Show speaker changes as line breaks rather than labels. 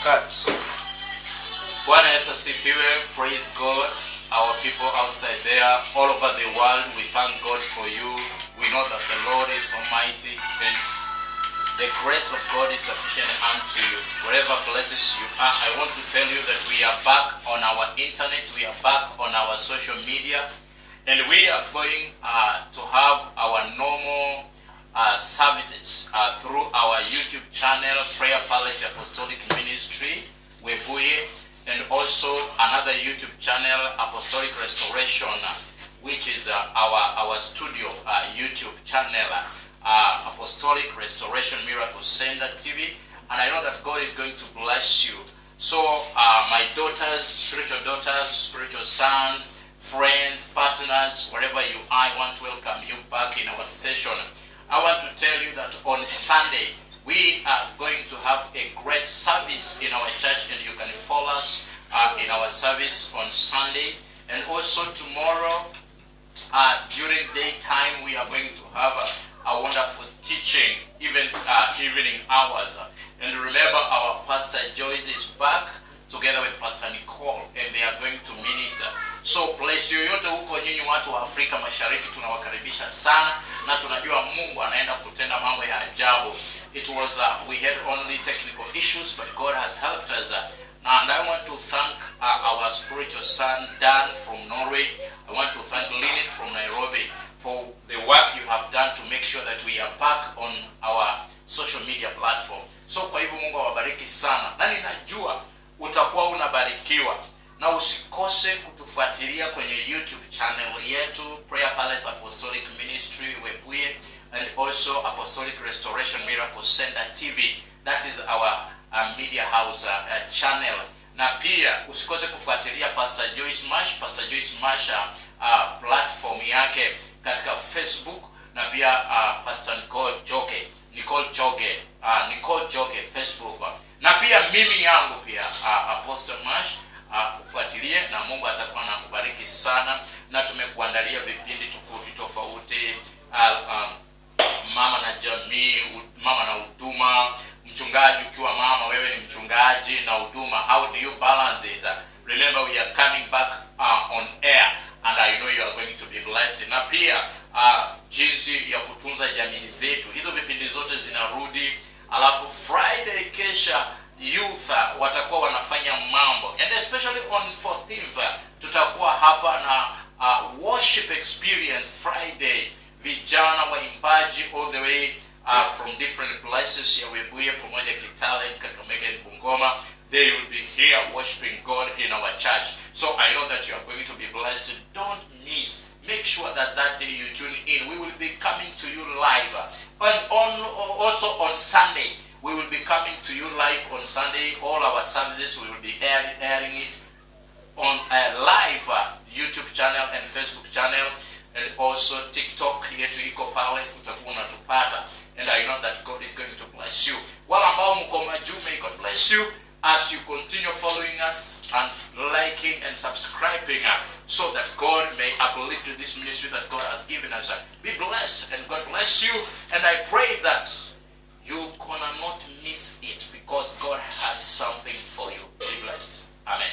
Cut.
Bwana Yesu asifiwe. Praise God. Our people outside there, all over the world, we thank God for you. We know that the Lord is almighty and the grace of God is sufficient unto you. Wherever places you are, I want to tell you that we are back on our internet, we are back on our social media, and we are going to have our normal services through our YouTube channel, Prayer Palace Apostolic Ministry, webuye, and also another YouTube channel, Apostolic Restoration, which is our studio YouTube channel, Apostolic Restoration Miracle Center TV. And I know that God is going to bless you. So my daughters, spiritual sons, friends, partners, wherever you are, I want to welcome you back in our session. I want to tell you that on Sunday, we are going to have a great service in our church, and you can follow us in our service on Sunday. And also tomorrow, during daytime, we are going to have a wonderful teaching, even evening hours. And remember, our Pastor Joyce is back together with Pastor Nicole, and they are going to minister. So place yoyote huko nyinyi watu wa Afrika Mashariki tunawakaribisha sana, na tunajua Mungu anaenda kutenda mambo ya ajabu. It was we had only technical issues, but God has helped us. And I want to thank our spiritual son Dan from Norway. I want to thank Lynette from Nairobi for the work you have done to make sure that we are back on our social media platform. So kwa hivyo Mungu awabariki sana, na ninajua utakuwa unabarikiwa, na usikose kutufuatilia kwenye YouTube channel yetu, Prayer Palace Apostolic Ministry webuye, and also Apostolic Restoration Miracle Center TV. That is our media house channel. Na pia usikose kufuatilia Pastor Joyce Mash platform yake katika Facebook, na pia Pastor Nicole Joge Facebook, na pia mimi yangu pia Apostle Mash. Kufuatilie, na Mungu atakuwa anakubariki sana. Na tumekuandalia vipindi tofauti, mama na jamii, mama na huduma, mchungaji ukiwa mama, wewe ni mchungaji na huduma, how do you balance it? Remember, we are coming back on air, and I know you are going to be blessed. Na pia jinsi ya kutunza jamii zetu, hizo vipindi zote zinarudi. Alafu Friday kesha youth watakuwa wanafanya mambo, and especially on 14th tutakuwa hapa na worship experience Friday. Vijana waimbaji all the way from different places ya webuye pamoja Kitale, Kakamega, Bungoma, they will be here worshiping God in our church. So I know that you are going to be blessed. Don't miss. Make sure that day you tune in. We will be coming to you live, and also on Sunday we will be coming to you live on Sunday. All our services we will be airing it on a live YouTube channel and Facebook channel, and also TikTok yetu iko pale, utakuwa unatupata. And I know that God is going to bless you. Wala ambao mko majuu, may God bless you as you continue following us and liking and subscribing, so that God may uplift this ministry that God has given us. Be blessed, and God bless you. And I pray that you cannot miss it, because God has something for you. Be blessed. Amen.